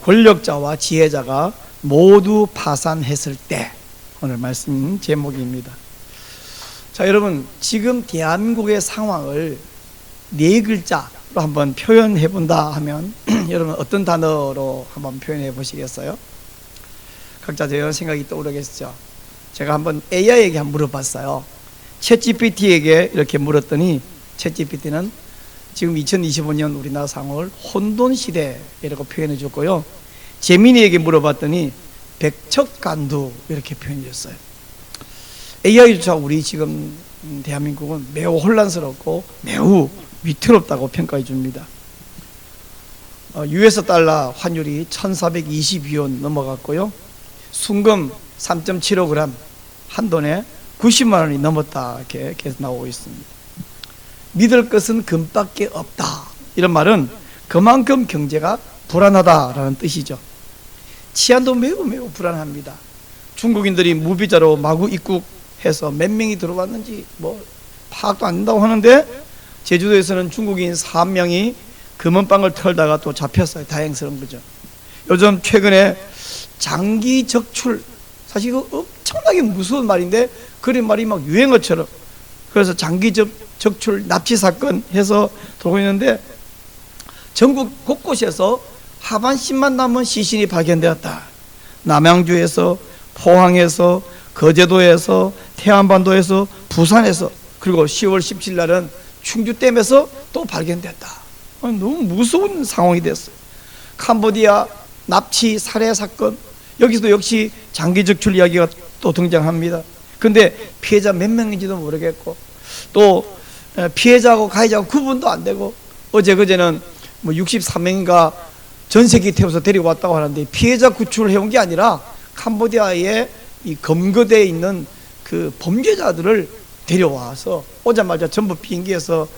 권력자와 지혜자가 모두 파산했을 때, 오늘 말씀 제목입니다. 자, 여러분, 지금 대한민국의 상황을 네 글자로 한번 표현해 본다 하면 여러분 어떤 단어로 한번 표현해 보시겠어요? 각자 제가 생각이 떠오르겠죠. 제가 한번 AI에게 한번 물어봤어요. 챗GPT에게 이렇게 물었더니 챗GPT는 지금 2025년 우리나라 상황을 혼돈시대라고 표현해 줬고요, 제미니에게 물어봤더니 백척간두 이렇게 표현해 줬어요. AI조차 우리 지금 대한민국은 매우 혼란스럽고 매우 위태롭다고 평가해 줍니다. US 달러 환율이 1422원 넘어갔고요, 순금 3.75g, 한돈에 90만 원이 넘었다, 이렇게 계속 나오고 있습니다. 믿을 것은 금밖에 없다, 이런 말은 그만큼 경제가 불안하다라는 뜻이죠. 치안도 매우 불안합니다. 중국인들이 무비자로 마구 입국해서 몇 명이 들어왔는지 파악도 안 된다고 하는데, 제주도에서는 중국인 3명이 금은방을 털다가 또 잡혔어요. 다행스러운 거죠. 요즘 최근에 장기 적출, 사실 이거 엄청나게 무서운 말인데 그런 말이 막 유행어처럼, 그래서 장기 적출 납치 사건 해서 돌고 있는데, 전국 곳곳에서 하반신만 남은 시신이 발견되었다. 남양주에서, 포항에서, 거제도에서, 태안반도에서, 부산에서, 그리고 10월 17일 날은 충주댐에서 또 발견됐다. 너무 무서운 상황이 됐어요. 캄보디아 납치 살해 사건, 여기서도 역시 장기 적출 이야기가 또 등장합니다. 근데 피해자 몇 명인지도 모르겠고, 또 피해자하고 가해자하고 구분도 안 되고, 어제그제는 63명인가 전세기 태워서 데리고 왔다고 하는데, 피해자 구출을 해온 게 아니라 캄보디아에 이 검거되어 있는 그 범죄자들을 데려와서 오자마자 전부 비행기에서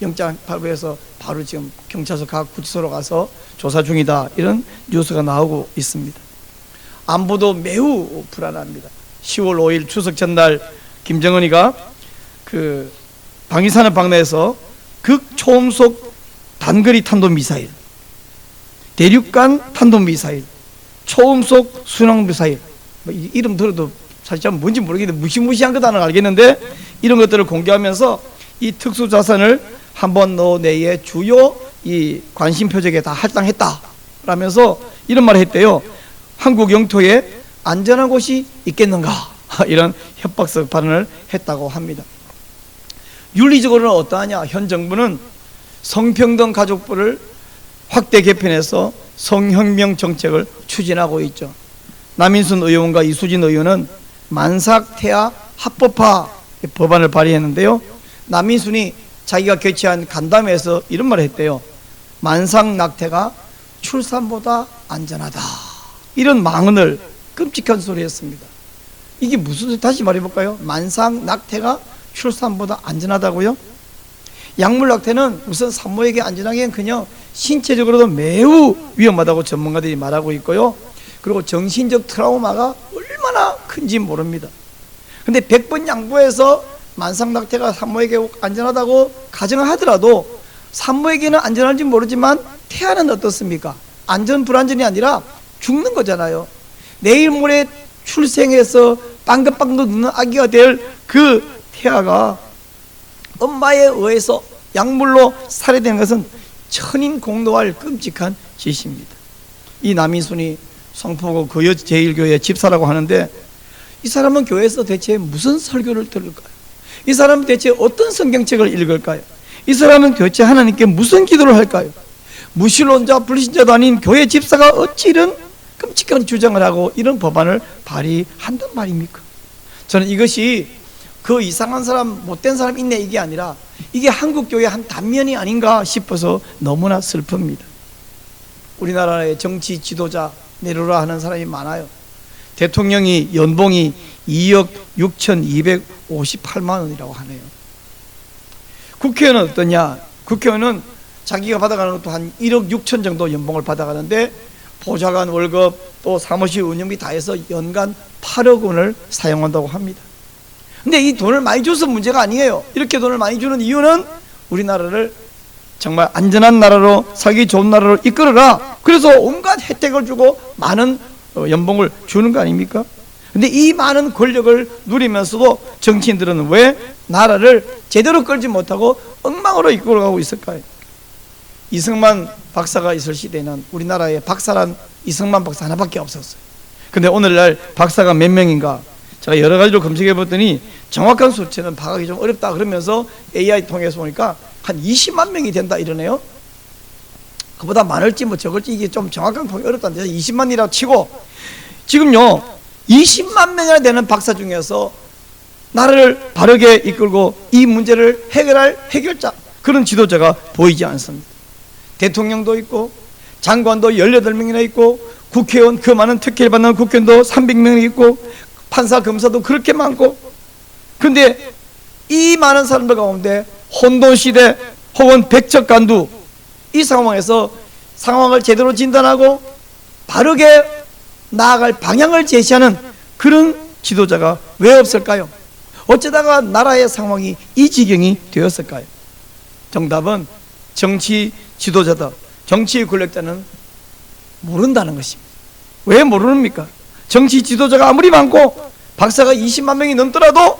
영장 발부해서 바로 지금 경찰서 각 구치소로 가서 조사 중이다, 이런 뉴스가 나오고 있습니다. 안보도 매우 불안합니다. 10월 5일 추석 전날 김정은이가 그 방위산업 방내에서 극초음속 단거리 탄도미사일, 대륙간 탄도미사일, 초음속 순항미사일, 이름 들어도 사실 뭔지 모르겠는데 무시무시한 거다는 알겠는데, 이런 것들을 공개하면서 이 특수자산을 한번 내에 주요 이 관심 표적에 다 할당했다 라면서 이런 말을 했대요. 한국 영토에 안전한 곳이 있겠는가, 이런 협박성 발언을 했다고 합니다. 윤리적으로는 어떠하냐? 현 정부는 성평등 가족부를 확대 개편해서 성혁명 정책을 추진하고 있죠. 남인순 의원과 이수진 의원은 만삭태아 합법화 법안을 발의했는데요, 남인순이 자기가 개최한 간담회에서 이런 말을 했대요. 만삭낙태가 출산보다 안전하다, 이런 망언을, 끔찍한 소리 했습니다. 이게 무슨 소리, 다시 말해볼까요? 만삭낙태가 출산보다 안전하다고요? 약물낙태는 우선 산모에게 안전하기엔 그냥 신체적으로도 매우 위험하다고 전문가들이 말하고 있고요, 그리고 정신적 트라우마가 얼마나 큰지 모릅니다. 근데 100번 양보해서 만삭낙태가 산모에게 안전하다고 가정을 하더라도 산모에게는 안전한지 모르지만 태아는 어떻습니까? 안전 불안전이 아니라 죽는 거잖아요. 내일 모레 출생해서 빵긋빵긋 웃는 아기가 될 그 태아가 엄마에 의해서 약물로 살해되는 것은 천인공노할 끔찍한 짓입니다. 이 남인순이 성포구 거여제일교회 집사라고 하는데, 이 사람은 교회에서 대체 무슨 설교를 들을까요? 이 사람은 대체 어떤 성경책을 읽을까요? 이 사람은 대체 하나님께 무슨 기도를 할까요? 무신론자 불신자도 아닌 교회 집사가 어찌 이런 끔찍한 주장을 하고 이런 법안을 발의한단 말입니까? 저는 이것이 그 이상한 사람, 못된 사람 있네, 이게 아니라 이게 한국교회의 한 단면이 아닌가 싶어서 너무나 슬픕니다. 우리나라의 정치 지도자 내려라 하는 사람이 많아요. 대통령이 연봉이 2억 6,258만 원이라고 하네요. 국회의원은 어떠냐? 국회의원은 자기가 받아가는 것도 한 1억 6천 정도 연봉을 받아가는데, 보좌관 월급 또 사무실 운영비 다 해서 연간 8억 원을 사용한다고 합니다. 근데 이 돈을 많이 줘서 문제가 아니에요. 이렇게 돈을 많이 주는 이유는 우리나라를 정말 안전한 나라로, 살기 좋은 나라로 이끌어라, 그래서 온갖 혜택을 주고 많은 연봉을 주는 거 아닙니까? 근데 이 많은 권력을 누리면서도 정치인들은 왜 나라를 제대로 끌지 못하고 엉망으로 이끌어가고 있을까요? 이승만 박사가 있을 시대에는 우리나라에 박사란 이승만 박사 하나밖에 없었어요. 근데 오늘날 박사가 몇 명인가? 제가 여러 가지로 검색해 봤더니 정확한 수치는 파악하기 좀 어렵다 그러면서 AI 통해서 보니까 한 20만 명이 된다 이러네요. 그보다 많을지 뭐 적을지 이게 좀 정확한 통이 어렵다는데 20만이라고 치고 지금요 20만 명이나 되는 박사 중에서 나라를 바르게 이끌고 이 문제를 해결할 해결자 그런 지도자가 보이지 않습니다. 대통령도 있고 장관도 18명이나 있고 국회의원 그 많은 특혜를 받는 국회의원도 300명이 있고 판사 검사도 그렇게 많고 근데 이 많은 사람들 가운데 혼돈시대 혹은 백척간두 이 상황에서 상황을 제대로 진단하고 바르게 나아갈 방향을 제시하는 그런 지도자가 왜 없을까요? 어쩌다가 나라의 상황이 이 지경이 되었을까요? 정답은 정치 지도자다, 정치 권력자는 모른다는 것입니다. 왜 모르십니까? 정치 지도자가 아무리 많고 박사가 20만 명이 넘더라도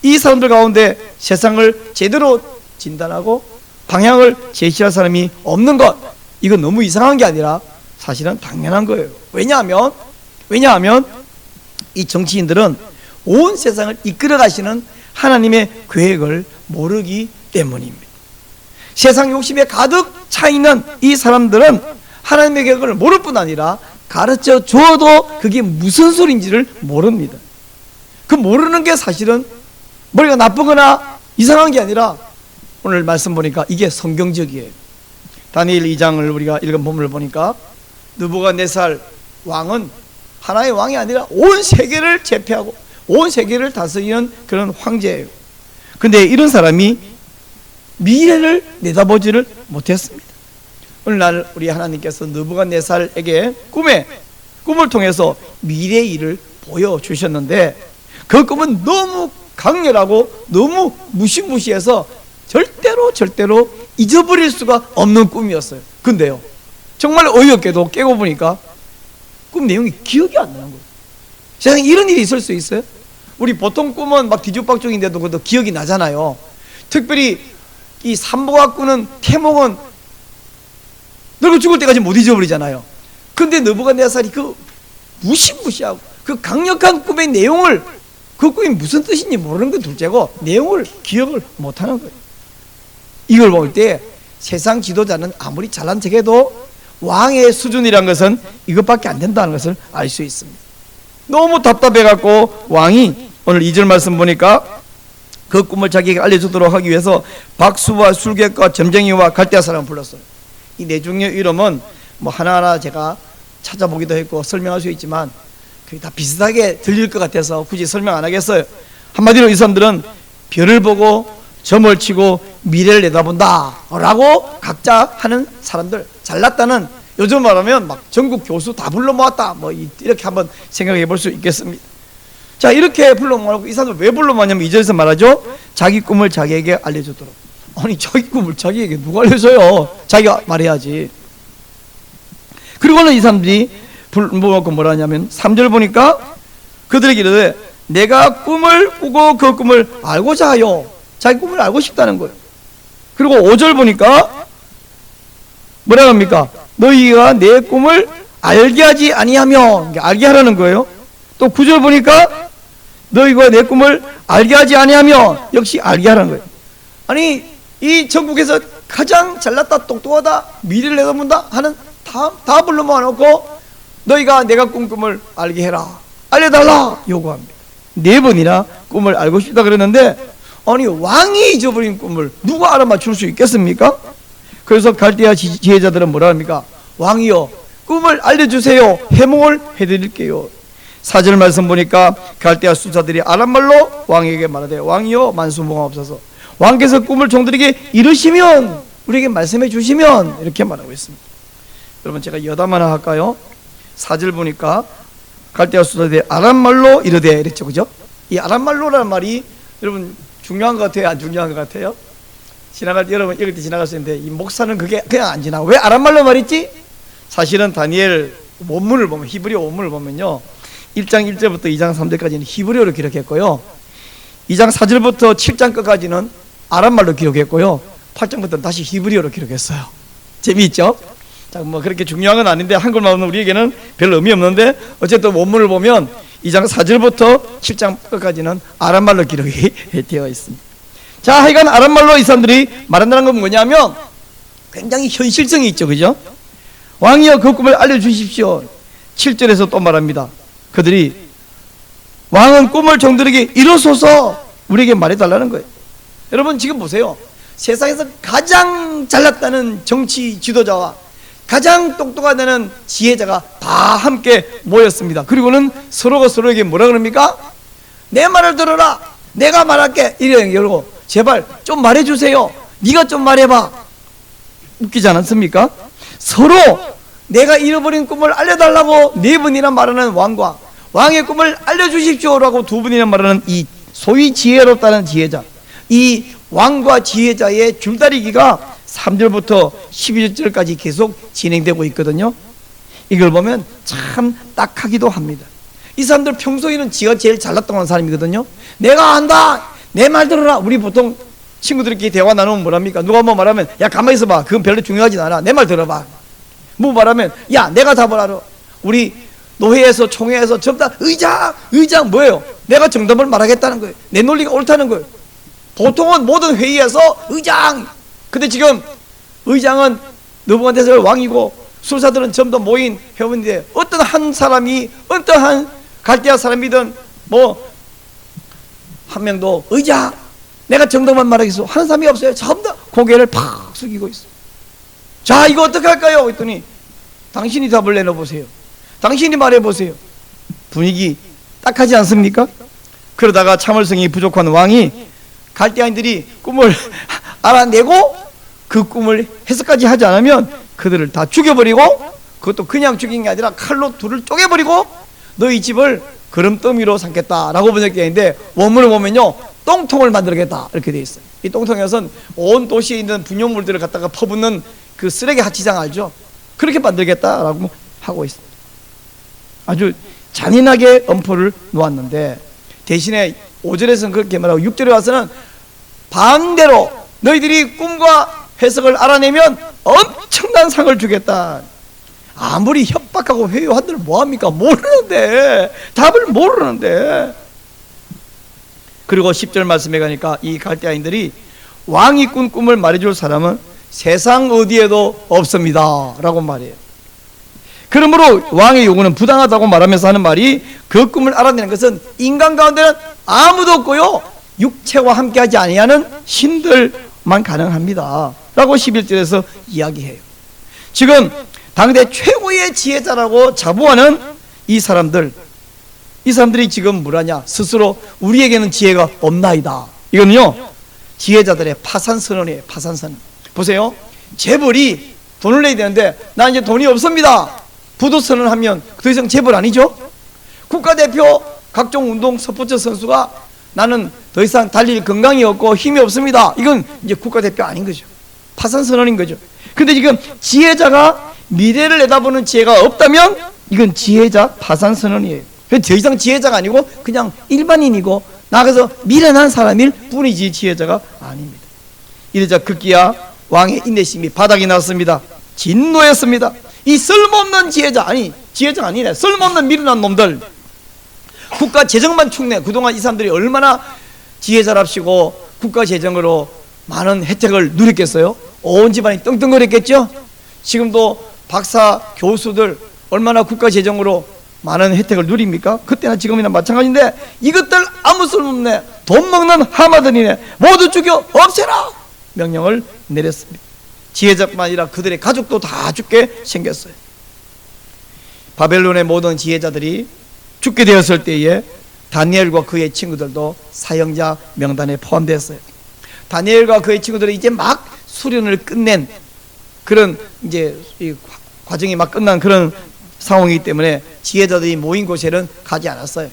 이 사람들 가운데 세상을 제대로 진단하고 방향을 제시할 사람이 없는 것, 이건 너무 이상한 게 아니라 사실은 당연한 거예요. 왜냐하면 이 정치인들은 온 세상을 이끌어 가시는 하나님의 계획을 모르기 때문입니다. 세상 욕심에 가득 차 있는 이 사람들은 하나님의 계획을 모를 뿐 아니라 가르쳐 주어도 그게 무슨 소리인지를 모릅니다. 그 모르는 게 사실은 머리가 나쁘거나 이상한 게 아니라 오늘 말씀 보니까 이게 성경적이에요. 다니엘 2장을 우리가 읽은 본문을 보니까 느부갓네살 왕은 하나의 왕이 아니라 온 세계를 제패하고 온 세계를 다스리는 그런 황제예요. 근데 이런 사람이 미래를 내다보지를 못했습니다. 오늘날 우리 하나님께서 느부갓네살에게 꿈을 통해서 미래의 일을 보여주셨는데 그 꿈은 너무 강렬하고 너무 무시무시해서 절대로 잊어버릴 수가 없는 꿈이었어요. 근데요 정말 어이없게도 깨고 보니까 꿈 내용이 기억이 안 나는 거예요. 세상에 이런 일이 있을 수 있어요? 우리 보통 꿈은 막 뒤죽박죽인데도 그것도 기억이 나잖아요. 특별히 이 삼보가 꾸는 태몽은 늙어 죽을 때까지 못 잊어버리잖아요. 근데 느부갓네살이 그 무시무시하고 그 강력한 꿈의 내용을 그 꿈이 무슨 뜻인지 모르는 건 둘째고 내용을 기억을 못하는 거예요. 이걸 볼 때 세상 지도자는 아무리 잘난 척해도 왕의 수준이란 것은 이것밖에 안 된다는 것을 알 수 있습니다. 너무 답답해갖고 왕이 오늘 2절 말씀 보니까 그 꿈을 자기에게 알려주도록 하기 위해서 박수와 술객과 점쟁이와 갈대아 사람을 불렀어요. 이 네 종의 이름은 뭐 하나하나 제가 찾아보기도 했고 설명할 수 있지만 그게 다 비슷하게 들릴 것 같아서 굳이 설명 안 하겠어요. 한마디로 이 사람들은 별을 보고 점을 치고 미래를 내다본다 라고 각자 하는 사람들, 잘났다는, 요즘 말하면 막 전국 교수 다 불러 모았다 뭐 이렇게 한번 생각해 볼 수 있겠습니다. 자, 이렇게 불러 모았고 이 사람들 왜 불러 모았냐면 2절에서 말하죠. 자기 꿈을 자기에게 알려주도록. 아니 자기 꿈을 자기에게 누가 알려줘요? 자기가 말해야지. 그리고는 이 사람들이 불러모았고 뭐라 하냐면 3절 보니까 그들에게 이르되 내가 꿈을 꾸고 그 꿈을 알고자 하여, 자기 꿈을 알고 싶다는 거예요. 그리고 5절 보니까 뭐라 합니까? 너희가 내 꿈을 알게 하지 아니하며, 알게 하라는 거예요. 또 9절 보니까 너희가 내 꿈을 알게 하지 아니하며, 역시 알게 하라는 거예요. 아니 이 전국에서 가장 잘났다 똑똑하다 미래를 내다본다 하는 다 불러 모아놓고 너희가 내가 꾼 꿈을 알게 해라, 알려달라 요구합니다. 4번이나 꿈을 알고 싶다 그랬는데 아니 왕이 잊어버린 꿈을 누가 알아맞힐 수 있겠습니까? 그래서 갈대아 지혜자들은 뭐라 합니까? 왕이여 꿈을 알려주세요, 해몽을 해드릴게요. 4절 말씀 보니까 갈대아 수사들이 아람말로 왕에게 말하되 왕이여 만수무강하옵소서, 왕께서 꿈을 종들에게 이루시면, 우리에게 말씀해 주시면, 이렇게 말하고 있습니다. 여러분 제가 여담 하나 할까요? 4절 보니까 갈대아 수사들이 아람말로 이르되 이랬죠, 그죠? 이 아람말로라는 말이 여러분 중요한 것 같아요, 안 중요한 것 같아요? 지나갈 때, 여러분 읽을 때 지나갈 수 있는데 이 목사는 그게 그냥 안 지나가. 왜 아람말로 말했지? 사실은 다니엘 원문을 보면, 히브리어 원문을 보면요, 1장 1절부터 2장 3절까지는 히브리어로 기록했고요, 2장 4절부터 7장 끝까지는 아람말로 기록했고요, 8장부터는 다시 히브리어로 기록했어요. 재미있죠? 자, 뭐 그렇게 중요한 건 아닌데, 한글만 우리에게는 별 의미 없는데, 어쨌든 원문을 보면 2장 4절부터 7장 끝까지는 아람말로 기록이 되어 있습니다. 자, 하여간 아람말로 이 사람들이 말한다는 건 뭐냐면 굉장히 현실성이 있죠, 그죠? 왕이여 그 꿈을 알려주십시오. 7절에서 또 말합니다. 그들이 왕은 꿈을 종들에게 이루소서 우리에게 말해달라는 거예요. 여러분 지금 보세요. 세상에서 가장 잘났다는 정치 지도자와 가장 똑똑하다는 지혜자가 다 함께 모였습니다. 그리고는 서로가 서로에게 뭐라 그럽니까? 내 말을 들어라, 내가 말할게, 이러고 제발 좀 말해주세요, 네가 좀 말해봐. 웃기지 않습니까? 서로 내가 잃어버린 꿈을 알려달라고 네 분이나 말하는 왕과 왕의 꿈을 알려주십시오라고 두 분이나 말하는 이 소위 지혜롭다는 지혜자, 이 왕과 지혜자의 줄다리기가 3절부터 12절까지 계속 진행되고 있거든요. 이걸 보면 참 딱하기도 합니다. 이 사람들 평소에는 지가 제일 잘났다고 하는 사람이거든요. 내가 안다, 내 말 들어라. 우리 보통 친구들끼리 대화 나누면 뭐랍니까? 누가 뭐 말하면 야 가만히 있어봐, 그건 별로 중요하진 않아, 내 말 들어봐. 뭐 말하면 야 내가 답을 알아. 우리 노회에서 총회에서 전부 다 의장 뭐예요? 내가 정답을 말하겠다는 거예요. 내 논리가 옳다는 거예요. 보통은 모든 회의에서 의장. 근데 지금 의장은 느부갓네살 왕이고 술사들은 전부 다 모인 회원인데, 어떤 한 사람이 어떠한 갈대아 사람이든 뭐 한 명도 의장 내가 정답만 말하겠어 하는 사람이 없어요. 전부 다 고개를 팍 숙이고 있어요. 자, 이거 어떻게 할까요? 했더니 당신이 답을 내놓으세요. 당신이 말해보세요. 분위기 딱하지 않습니까? 그러다가 참을성이 부족한 왕이 갈대아인들이 꿈을 알아내고 그 꿈을 해석까지 하지 않으면 그들을 다 죽여버리고, 그것도 그냥 죽인 게 아니라 칼로 둘을 쪼개버리고 너희 집을 그름더미로 삼겠다라고 번역되어 있는데, 원문을 보면요 똥통을 만들겠다 이렇게 되어 있어요. 이 똥통에서는 온 도시에 있는 분용물들을 갖다가 퍼붓는 그 쓰레기 하치장 알죠? 그렇게 만들겠다라고 하고 있습니다. 아주 잔인하게 엄포를 놓았는데, 대신에 5절에서는 그렇게 말하고 6절에 와서는 반대로 너희들이 꿈과 해석을 알아내면 엄청난 상을 주겠다. 아무리 협박하고 회유한들 뭐합니까? 모르는데, 답을 모르는데. 그리고 10절 말씀에 가니까 이 갈대아인들이 왕이 꾼 꿈을 말해줄 사람은 세상 어디에도 없습니다 라고 말해요. 그러므로 왕의 요구는 부당하다고 말하면서 하는 말이, 그 꿈을 알아내는 것은 인간 가운데는 아무도 없고요 육체와 함께하지 아니하는 신들만 가능합니다 라고 11절에서 이야기해요. 지금 당대 최고의 지혜자라고 자부하는 이 사람들이 지금 뭐라냐, 스스로 우리에게는 지혜가 없나이다. 이거는요 지혜자들의 파산선언이에요. 파산선언. 보세요, 재벌이 돈을 내야 되는데 나 이제 돈이 없습니다, 부도선언을 하면 더 이상 재벌 아니죠? 국가대표 각종 운동 스포츠 선수가 나는 더 이상 달릴 건강이 없고 힘이 없습니다, 이건 이제 국가대표 아닌 거죠. 파산선언인 거죠. 근데 지금 지혜자가 미래를 내다보는 지혜가 없다면 이건 지혜자 파산선언이에요. 더 이상 지혜자가 아니고 그냥 일반인이고 나가서 미련한 사람일 뿐이지 지혜자가 아닙니다. 이러자 급기야 왕의 인내심이 바닥이 났습니다. 진노했습니다. 이 쓸모없는 지혜자가 아니네, 쓸모없는 미련한 놈들, 국가 재정만 축내. 그동안 이 사람들이 얼마나 지혜자랍시고 국가 재정으로 많은 혜택을 누렸겠어요? 온 집안이 떵떵거렸겠죠? 지금도 박사 교수들 얼마나 국가 재정으로 많은 혜택을 누립니까? 그때나 지금이나 마찬가지인데, 이것들 아무 쓸모없네, 돈 먹는 하마들이네, 모두 죽여 없애라 명령을 내렸습니다. 지혜자뿐만 아니라 그들의 가족도 다 죽게 생겼어요. 바벨론의 모든 지혜자들이 죽게 되었을 때에 다니엘과 그의 친구들도 사형자 명단에 포함되었어요. 다니엘과 그의 친구들은 이제 막 수련을 끝낸 그런 이제 이 과정이 막 끝난 그런 상황이기 때문에 지혜자들이 모인 곳에는 가지 않았어요.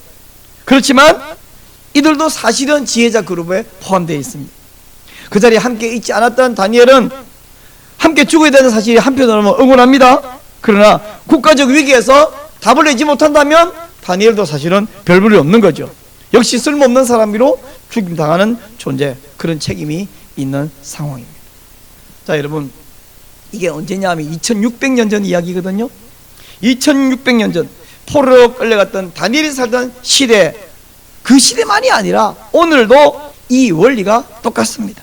그렇지만 이들도 사실은 지혜자 그룹에 포함되어 있습니다. 그 자리에 함께 있지 않았던 다니엘은 함께 죽어야 되는 사실이 한편으로는 억울합니다. 그러나 국가적 위기에서 답을 내지 못한다면 다니엘도 사실은 별볼이 없는 거죠. 역시 쓸모없는 사람으로 죽임당하는 존재, 그런 책임이 있는 상황입니다. 자, 여러분, 이게 언제냐 하면 2600년 전 이야기거든요. 2600년 전 포로로 끌려갔던 다니엘이 살던 시대, 그 시대만이 아니라 오늘도 이 원리가 똑같습니다.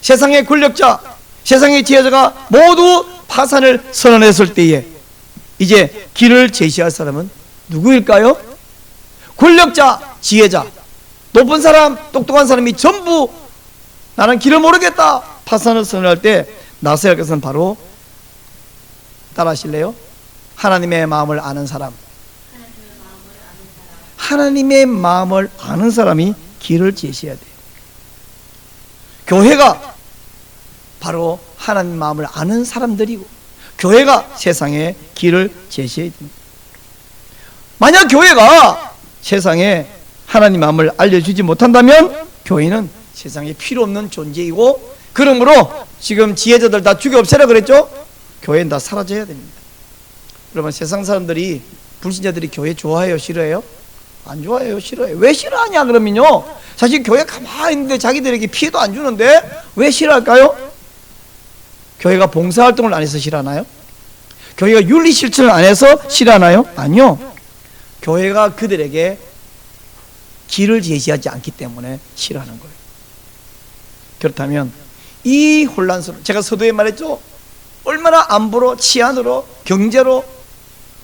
세상의 권력자, 세상의 지혜자가 모두 파산을 선언했을 때에 이제 길을 제시할 사람은 누구일까요? 권력자, 지혜자, 높은 사람, 똑똑한 사람이 전부 나는 길을 모르겠다 파산을 선언할 때 나서야 할 것은 바로, 따라하실래요? 하나님의 마음을 아는 사람. 하나님의 마음을 아는 사람이 길을 제시해야 돼요. 교회가 바로 하나님 마음을 아는 사람들이고, 교회가 세상에 길을 제시해야 됩니다. 만약 교회가 세상에 하나님 마음을 알려주지 못한다면 교회는 세상에 필요 없는 존재이고, 그러므로 지금 지혜자들 다 죽여 없애라 그랬죠? 교회는 다 사라져야 됩니다. 여러분, 세상 사람들이, 불신자들이 교회 좋아해요, 싫어해요? 안 좋아해요, 싫어해요. 왜 싫어하냐 그러면요, 사실 교회 가만히 있는데 자기들에게 피해도 안 주는데 왜 싫어할까요? 교회가 봉사활동을 안 해서 싫어하나요? 교회가 윤리실천을 안 해서 싫어하나요? 아니요, 교회가 그들에게 길을 제시하지 않기 때문에 싫어하는 거예요. 그렇다면 이 혼란스러운, 제가 서두에 말했죠, 얼마나 안보로, 치안으로, 경제로,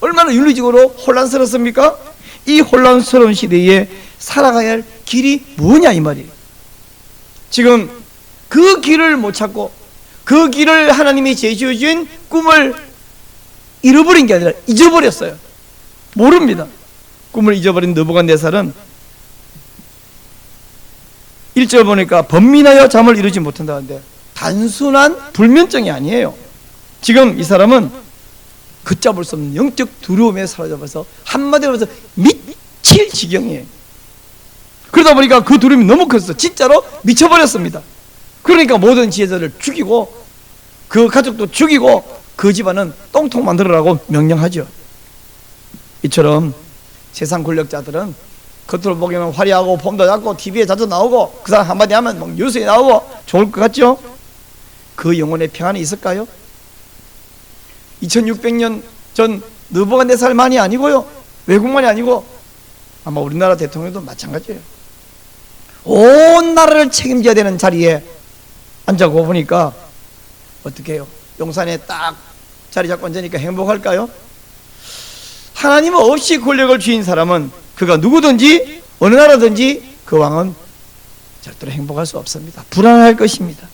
얼마나 윤리적으로 혼란스럽습니까? 이 혼란스러운 시대에 살아가야 할 길이 뭐냐 이 말이에요. 지금 그 길을 못 찾고 그 길을 하나님이 제시해 주신 꿈을 잃어버린 게 아니라 잊어버렸어요. 모릅니다. 꿈을 잊어버린 느부갓네살은 1절 보니까 번민하여 잠을 이루지 못한다는데 단순한 불면증이 아니에요. 지금 이 사람은 걷잡을 수 없는 영적 두려움에 사로잡아서 한마디로 해서 미칠 지경이에요. 그러다 보니까 그 두려움이 너무 컸어. 진짜로 미쳐버렸습니다. 그러니까 모든 지혜자를 죽이고 그 가족도 죽이고 그 집안은 똥통 만들어라고 명령하죠. 이처럼 세상 권력자들은 겉으로 보기에는 화려하고 폼도 잡고 TV에 자주 나오고 그 사람 한마디 하면 막 뉴스에 나오고 좋을 것 같죠? 그 영혼의 평안이 있을까요? 2600년 전 느부갓네살만이 아니고요, 외국만이 아니고 아마 우리나라 대통령도 마찬가지예요. 온 나라를 책임져야 되는 자리에 앉아고 보니까 어떻게 해요? 용산에 딱 자리 잡고 앉으니까 행복할까요? 하나님 없이 권력을 쥐인 사람은 그가 누구든지 어느 나라든지 그 왕은 절대로 행복할 수 없습니다. 불안할 것입니다.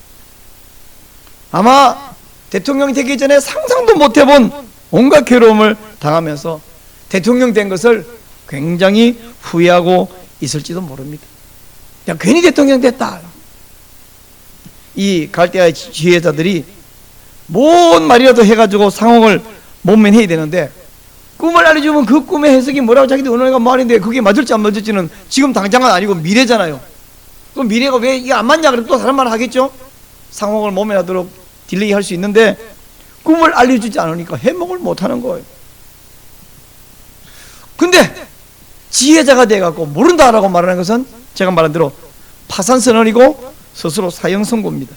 아마 대통령이 되기 전에 상상도 못 해본 온갖 괴로움을 당하면서 대통령 된 것을 굉장히 후회하고 있을지도 모릅니다. 야, 괜히 대통령 됐다. 이 갈대아의 지혜자들이 뭔 말이라도 해가지고 상황을 모면해야 되는데 꿈을 알려주면 그 꿈의 해석이 뭐라고 자기들 언어가 말인데 그게 맞을지 안 맞을지는 지금 당장은 아니고 미래잖아요. 그럼 미래가 왜 이게 안 맞냐 그러면 또 다른 말 하겠죠. 상황을 모면하도록 딜레이 할 수 있는데 꿈을 알려주지 않으니까 해몽을 못하는 거예요. 근데 지혜자가 돼갖고 모른다라고 말하는 것은 제가 말한 대로 파산선언이고 스스로 사형선고입니다.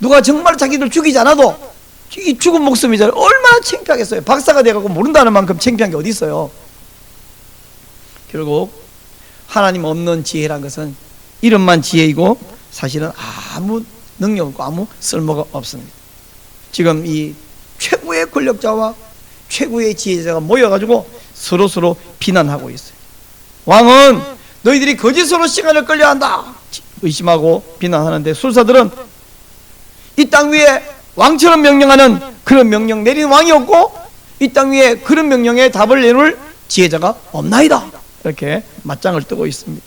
누가 정말 자기들 죽이지 않아도 이 죽은 목숨이잖아요. 얼마나 창피하겠어요. 박사가 돼갖고 모른다는 만큼 창피한 게 어디 있어요. 결국 하나님 없는 지혜란 것은 이름만 지혜이고 사실은 아무 능력 없고 아무 쓸모가 없습니다. 지금 이 최고의 권력자와 최고의 지혜자가 모여가지고 서로 비난하고 있어요. 왕은 너희들이 거짓으로 시간을 끌려 한다 의심하고 비난하는데, 술사들은 이 땅 위에 왕처럼 명령하는 그런 명령 내리는 왕이 없고 이 땅 위에 그런 명령에 답을 내놓을 지혜자가 없나이다, 이렇게 맞짱을 뜨고 있습니다.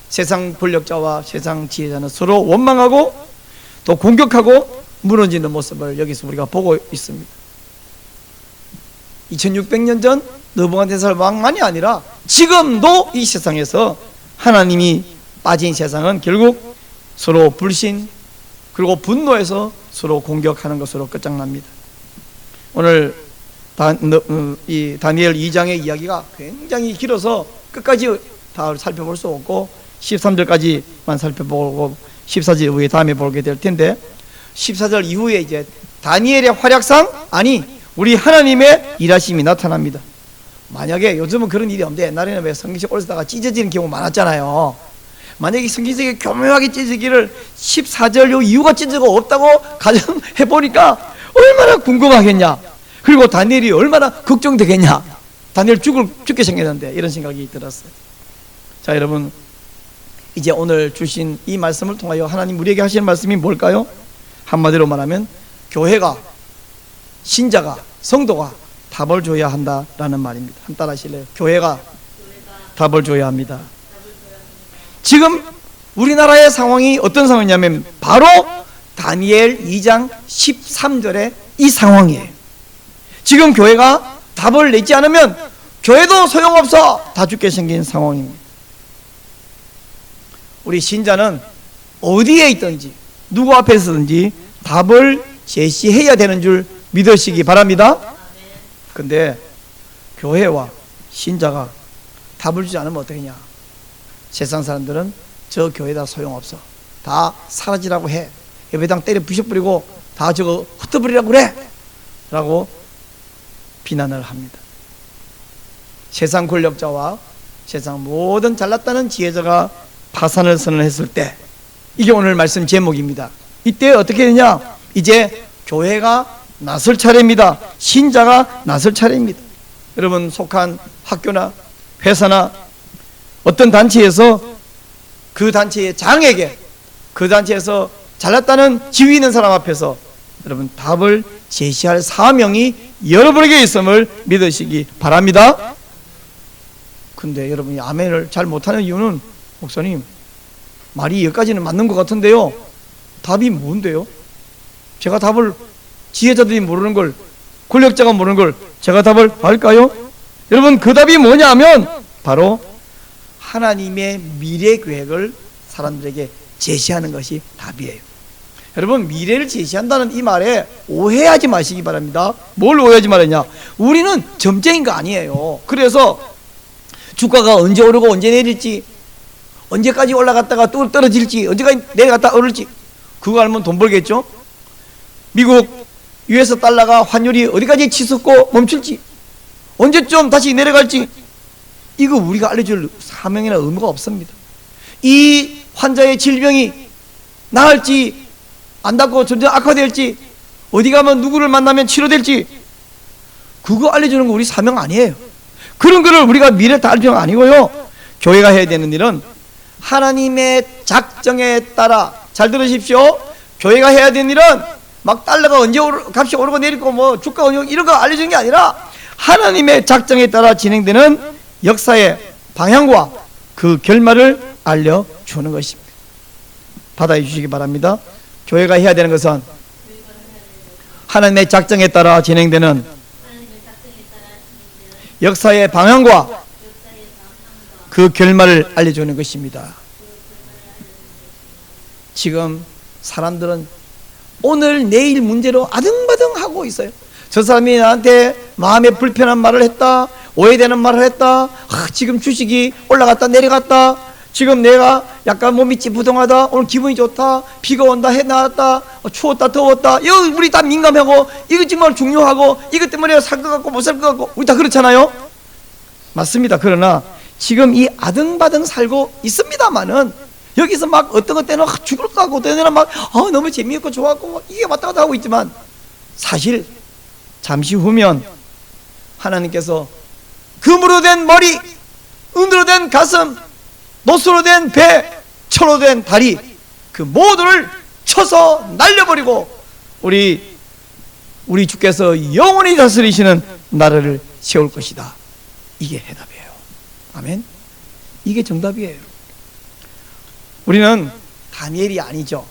세상 권력자와 세상 지혜자는 서로 원망하고 또 공격하고 무너지는 모습을 여기서 우리가 보고 있습니다. 2600년 전 느부갓네살 왕만이 아니라 지금도 이 세상에서 하나님이 빠진 세상은 결국 서로 불신 그리고 분노해서 서로 공격하는 것으로 끝장납니다. 오늘 이 다니엘 2장의 이야기가 굉장히 길어서 끝까지 다 살펴볼 수 없고 13절까지만 살펴보고 14절 이후에 다음에 보게 될 텐데, 14절 이후에 이제 다니엘의 활약상, 아니 우리 하나님의 일하심이 나타납니다. 만약에 요즘은 그런 일이 없는데 옛날에는 왜 성경책 올리다가 찢어지는 경우 많았잖아요. 만약에 성경책이 교묘하게 찢어지기를 14절 요 이유가 찢어가 없다고 가정해 보니까 얼마나 궁금하겠냐. 그리고 다니엘이 얼마나 걱정되겠냐. 다니엘 죽게 생겼는데, 이런 생각이 들었어요. 자, 여러분, 이제 오늘 주신 이 말씀을 통하여 하나님 우리에게 하시는 말씀이 뭘까요? 한마디로 말하면 교회가, 신자가, 성도가 답을 줘야 한다라는 말입니다. 한번 따라 하실래요? 교회가 답을 줘야 합니다. 지금 우리나라의 상황이 어떤 상황이냐면 바로 다니엘 2장 13절의 이 상황이에요. 지금 교회가 답을 내지 않으면 교회도 소용없어, 다 죽게 생긴 상황입니다. 우리 신자는 어디에 있든지 누구 앞에 서든지 답을 제시해야 되는 줄 믿으시기 바랍니다. 근데 교회와 신자가 답을 주지 않으면 어떡하냐. 세상 사람들은 저 교회다 소용없어, 다 사라지라고 해, 예배당 때려 부셔버리고 다 저거 흩어버리라고 그래 라고 비난을 합니다. 세상 권력자와 세상 모든 잘났다는 지혜자가 파산을 선언했을 때, 이게 오늘 말씀 제목입니다. 이때 어떻게 되냐? 이제 교회가 나설 차례입니다. 신자가 나설 차례입니다. 여러분 속한 학교나 회사나 어떤 단체에서 그 단체의 장에게, 그 단체에서 잘났다는 지위 있는 사람 앞에서 여러분 답을 제시할 사명이 여러분에게 있음을 믿으시기 바랍니다. 근데 여러분이 아멘을 잘 못하는 이유는, 목사님 말이 여기까지는 맞는 것 같은데요, 답이 뭔데요? 제가 답을, 지혜자들이 모르는 걸, 권력자가 모르는 걸 제가 답을 할까요? 여러분 그 답이 뭐냐면 바로 하나님의 미래 계획을 사람들에게 제시하는 것이 답이에요. 여러분 미래를 제시한다는 이 말에 오해하지 마시기 바랍니다. 뭘 오해하지 말았냐? 우리는 점쟁인 거 아니에요. 그래서 주가가 언제 오르고 언제 내릴지, 언제까지 올라갔다가 또 떨어질지, 언제까지 내려갔다 오를지 그거 알면 돈 벌겠죠? 미국 US 달러가 환율이 어디까지 치솟고 멈출지, 언제쯤 다시 내려갈지, 이거 우리가 알려줄 사명이나 의무가 없습니다. 이 환자의 질병이 나을지 안 낫고 점점 악화될지, 어디 가면 누구를 만나면 치료될지, 그거 알려주는 거 우리 사명 아니에요. 그런 거를 우리가 미래를 다 알려주는 거 아니고요. 교회가 해야 되는 일은 하나님의 작정에 따라, 잘 들으십시오. 교회가 해야 되는 일은 막 달러가 언제 값이 오르고 내리고 뭐 주가 이런 거 알려주는 게 아니라 하나님의 작정에 따라 진행되는 역사의 방향과 그 결말을 알려주는 것입니다. 받아해 주시기 바랍니다. 교회가 해야 되는 것은 하나님의 작정에 따라 진행되는 역사의 방향과 그 결말을 알려주는 것입니다. 지금 사람들은 오늘 내일 문제로 아등바등하고 있어요. 저 사람이 나한테 마음에 불편한 말을 했다, 오해되는 말을 했다, 지금 주식이 올라갔다 내려갔다, 지금 내가 약간 몸이 찌뿌둥하다, 오늘 기분이 좋다, 비가 온다, 해 나왔다, 추웠다 더웠다, 이거 우리 다 민감하고 이거 정말 중요하고 이것 때문에 살 것 같고 못 살 것 같고 우리 다 그렇잖아요. 맞습니다. 그러나 지금 이 아등바등 살고 있습니다만은 여기서 막 어떤 것 때는 죽을 것 같고 어떤 때는 막 너무 재미있고 좋았고 이게 왔다 갔다 하고 있지만, 사실 잠시 후면 하나님께서 금으로 된 머리, 은으로 된 가슴, 노수로 된 배, 철로 된 다리, 그 모두를 쳐서 날려버리고 우리 주께서 영원히 다스리시는 나라를 세울 것이다. 이게 해답이에요. 아멘. 이게 정답이에요. 우리는 다니엘이 아니죠.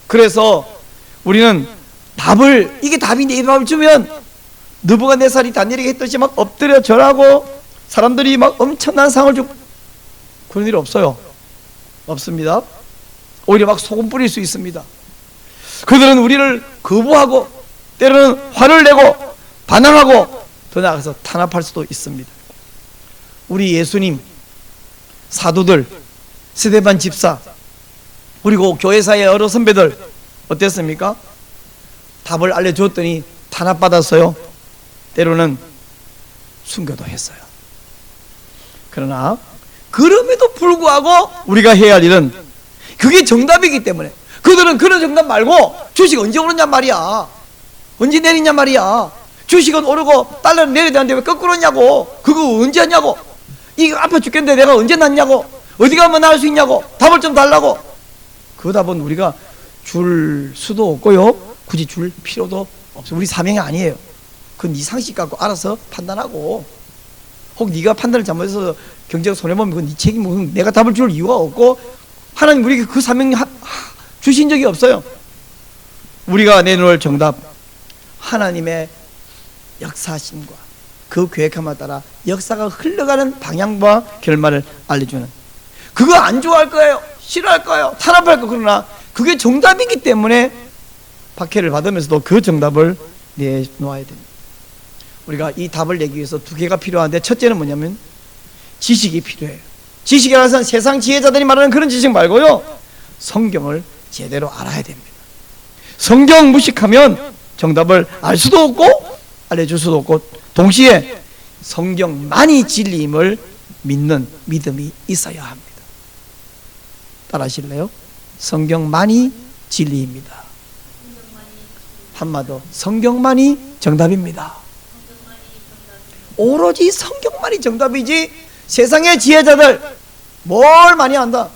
그래서 우리는 답을, 이게 답인데 이 답을 주면 느부갓네살이 다니엘에게 했듯이 막 엎드려 절하고 사람들이 막 엄청난 상을 주고, 그런 일 없어요. 없습니다. 오히려 막 소금 뿌릴 수 있습니다. 그들은 우리를 거부하고 때로는 화를 내고 반항하고 더 나아가서 탄압할 수도 있습니다. 우리 예수님, 사도들, 스데반 집사, 그리고 교회사의 여러 선배들 어땠습니까? 답을 알려줬더니 탄압받았어요. 때로는 순교도 했어요. 그러나 그럼에도 불구하고 우리가 해야 할 일은 그게 정답이기 때문에, 그들은 그런 정답 말고 주식 언제 오느냐 말이야, 언제 내리냐 말이야, 주식은 오르고 달러는 내려야 되는데 왜 거꾸로 오냐고, 그거 언제 하냐고, 이거 아파 죽겠는데 내가 언제 낫냐고, 어디 가면 나을 수 있냐고, 답을 좀 달라고. 그 답은 우리가 줄 수도 없고요, 굳이 줄 필요도 없어요. 우리 사명이 아니에요. 그건 네 상식 갖고 알아서 판단하고, 혹 네가 판단을 잘못해서 경제가 손해보면 그건 네 책임이고, 내가 답을 줄 이유가 없고, 하나님 우리에게 그 사명 주신 적이 없어요. 우리가 내놓을 정답, 하나님의 역사심과 그 계획함에 따라 역사가 흘러가는 방향과 결말을 알려주는, 그거 안 좋아할 거예요, 싫어할 거예요, 탄압할 거예요. 그러나 그게 정답이기 때문에 박해를 받으면서도 그 정답을 내놓아야 됩니다. 우리가 이 답을 내기 위해서 두 개가 필요한데, 첫째는 뭐냐면 지식이 필요해요. 지식이라는 것은 세상 지혜자들이 말하는 그런 지식 말고요, 성경을 제대로 알아야 됩니다. 성경 무식하면 정답을 알 수도 없고 알려줄 수도 없고, 동시에 성경만이 진리임을 믿는 믿음이 있어야 합니다. 따라 하실래요? 성경만이 진리입니다. 한마디로 성경만이 정답입니다. 오로지 성경만이 정답이지 세상의 지혜자들 뭘 많이 안다,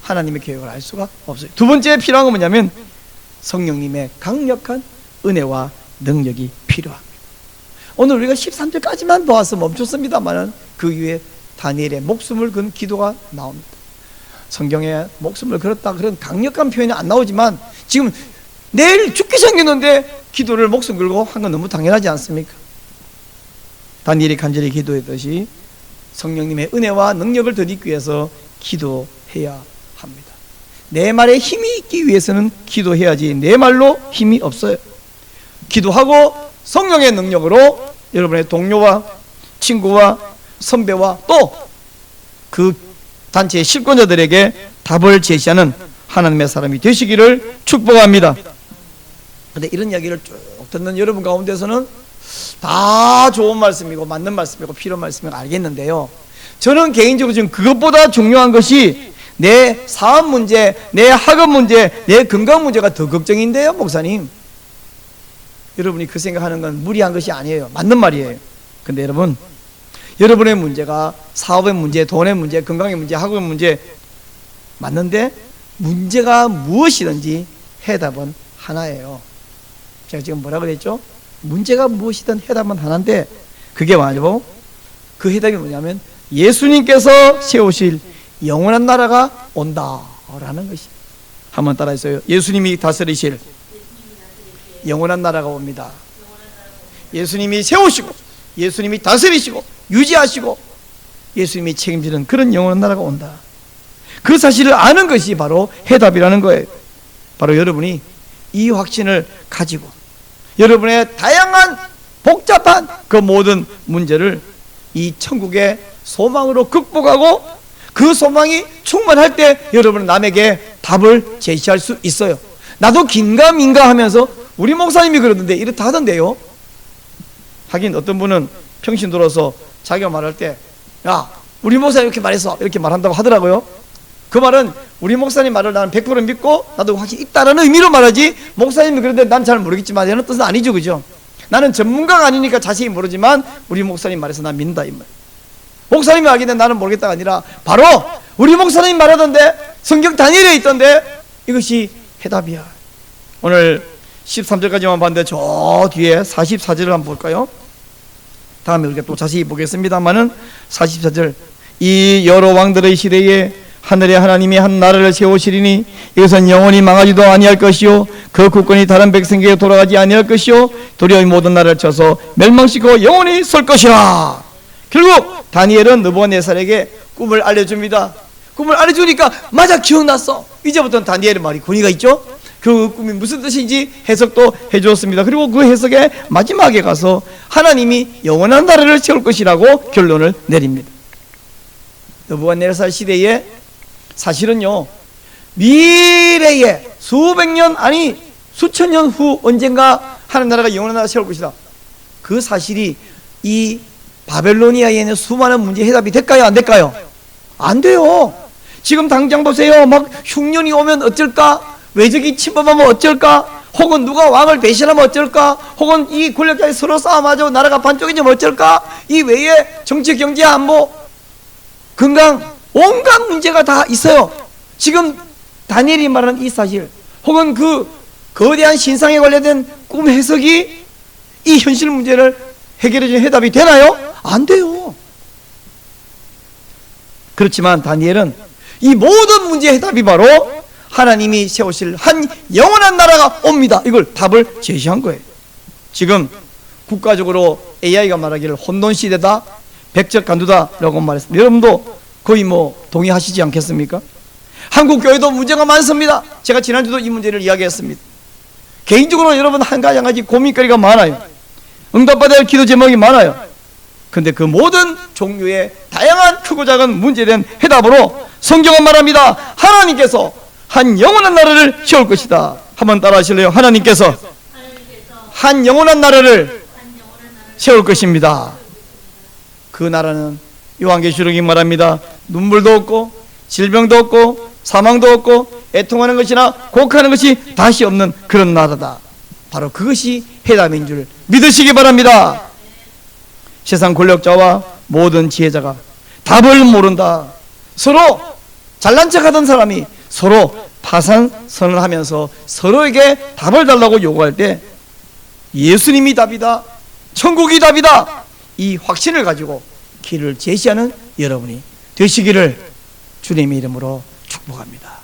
하나님의 계획을 알 수가 없어요. 두 번째 필요한 건 뭐냐면 성령님의 강력한 은혜와 능력이 필요합니다. 오늘 우리가 13절까지만 보아서 멈췄습니다만 그 이후에 다니엘의 목숨을 건 기도가 나옵니다. 성경에 목숨을 걸었다 그런 강력한 표현이 안 나오지만, 지금 내일 죽기 생겼는데 기도를 목숨 걸고 한 건 너무 당연하지 않습니까? 다니엘이 간절히 기도했듯이 성령님의 은혜와 능력을 더 얻기 위해서 기도해야 합니다. 내 말에 힘이 있기 위해서는 기도해야지 내 말로 힘이 없어요. 기도하고 성령의 능력으로 여러분의 동료와 친구와 선배와 또 그 단체의 실권자들에게 답을 제시하는 하나님의 사람이 되시기를 축복합니다. 그런데 이런 이야기를 쭉 듣는 여러분 가운데서는 다 좋은 말씀이고 맞는 말씀이고 필요한 말씀이고 알겠는데요, 저는 개인적으로 지금 그것보다 중요한 것이 내 사업 문제, 내 학업 문제, 내 건강 문제가 더 걱정인데요, 목사님. 여러분이 그 생각하는 건 무리한 것이 아니에요. 맞는 말이에요. 근데 여러분, 여러분의 문제가 사업의 문제, 돈의 문제, 건강의 문제, 학업의 문제 맞는데, 문제가 무엇이든지 해답은 하나예요. 제가 지금 뭐라 그랬죠? 문제가 무엇이든 해답은 하나인데, 그게 뭐냐고? 그 해답이 뭐냐면 예수님께서 세우실 영원한 나라가 온다라는 것이. 한번 따라해서요. 예수님이 다스리실 영원한 나라가 옵니다. 예수님이 세우시고 예수님이 다스리시고 유지하시고 예수님이 책임지는 그런 영원한 나라가 온다. 그 사실을 아는 것이 바로 해답이라는 거예요. 바로 여러분이 이 확신을 가지고 여러분의 다양한 복잡한 그 모든 문제를 이 천국의 소망으로 극복하고 그 소망이 충만할 때 여러분은 남에게 답을 제시할 수 있어요. 나도 긴가민가 하면서 우리 목사님이 그러던데 이렇다 하던데요. 하긴 어떤 분은 평신 들어서 자기가 말할 때, 야, 우리 목사님 이렇게 말했어, 이렇게 말한다고 하더라고요. 그 말은 우리 목사님 말을 나는 100% 믿고 나도 확실히 있다라는 의미로 말하지, 목사님이 그런데 난 잘 모르겠지만 이런 뜻은 아니죠, 그죠? 나는 전문가가 아니니까 자세히 모르지만 우리 목사님 말해서 난 믿는다 이 말. 목사님이 알겠는데 나는 모르겠다가 아니라 바로 우리 목사님 말하던데, 성경 다니엘에 있던데 이것이 해답이야. 오늘 13절까지만 봤는데 저 뒤에 44절을 한번 볼까요? 다음에 우리가 또 자세히 보겠습니다만은 44절, 이 여러 왕들의 시대에 하늘의 하나님이 한 나라를 세우시리니 이것은 영원히 망하지도 아니할 것이요 그 국권이 다른 백성에게 돌아가지 아니할 것이요 도리어 모든 나라를 쳐서 멸망시키고 영원히 설 것이라. 결국 다니엘은 느부갓네살에게 꿈을 알려줍니다. 꿈을 알려주니까 맞아, 기억났어. 이제부터는 다니엘의 말이 권위가 있죠. 그 꿈이 무슨 뜻인지 해석도 해주었습니다. 그리고 그 해석의 마지막에 가서 하나님이 영원한 나라를 세울 것이라고 결론을 내립니다. 느부갓네살 시대에 사실은요, 미래에 수백 년, 아니 수천 년 후 언젠가 하나님 나라가 영원한 나라를 세울 것이다, 그 사실이 이 바벨로니아에 있는 수많은 문제 해답이 될까요? 안 될까요? 안 돼요. 지금 당장 보세요. 막 흉년이 오면 어쩔까? 외적이 침범하면 어쩔까? 혹은 누가 왕을 배신하면 어쩔까? 혹은 이 권력자들이 서로 싸움하죠. 나라가 반쪽이면 어쩔까? 이 외에 정치, 경제, 안보, 건강, 온갖 문제가 다 있어요. 지금 다니엘이 말하는 이 사실, 혹은 그 거대한 신상에 관련된 꿈 해석이 이 현실 문제를 해결해주는 해답이 되나요? 안 돼요. 그렇지만 다니엘은 이 모든 문제의 해답이 바로 하나님이 세우실 한 영원한 나라가 옵니다, 이걸 답을 제시한 거예요. 지금 국가적으로 AI가 말하기를 혼돈 시대다, 백척간두다라고 말했습니다. 여러분도 거의 동의하시지 않겠습니까? 한국 교회도 문제가 많습니다. 제가 지난주도 이 문제를 이야기했습니다. 개인적으로 여러분 한 가지 고민거리가 많아요. 응답받아야 할 기도 제목이 많아요. 근데 그 모든 종류의 다양한 크고 작은 문제에 대한 해답으로 성경은 말합니다. 하나님께서 한 영원한 나라를 세울 것이다. 한번 따라 하실래요? 하나님께서 한 영원한 나라를 세울 것입니다. 그 나라는 요한계시록이 말합니다. 눈물도 없고 질병도 없고 사망도 없고 애통하는 것이나 곡하는 것이 다시 없는 그런 나라다. 바로 그것이 해답인 줄 믿으시기 바랍니다. 세상 권력자와 모든 지혜자가 답을 모른다. 서로 잘난 척하던 사람이 서로 파산선을 하면서 서로에게 답을 달라고 요구할 때 예수님이 답이다, 천국이 답이다, 이 확신을 가지고 길을 제시하는 여러분이 되시기를 주님의 이름으로 축복합니다.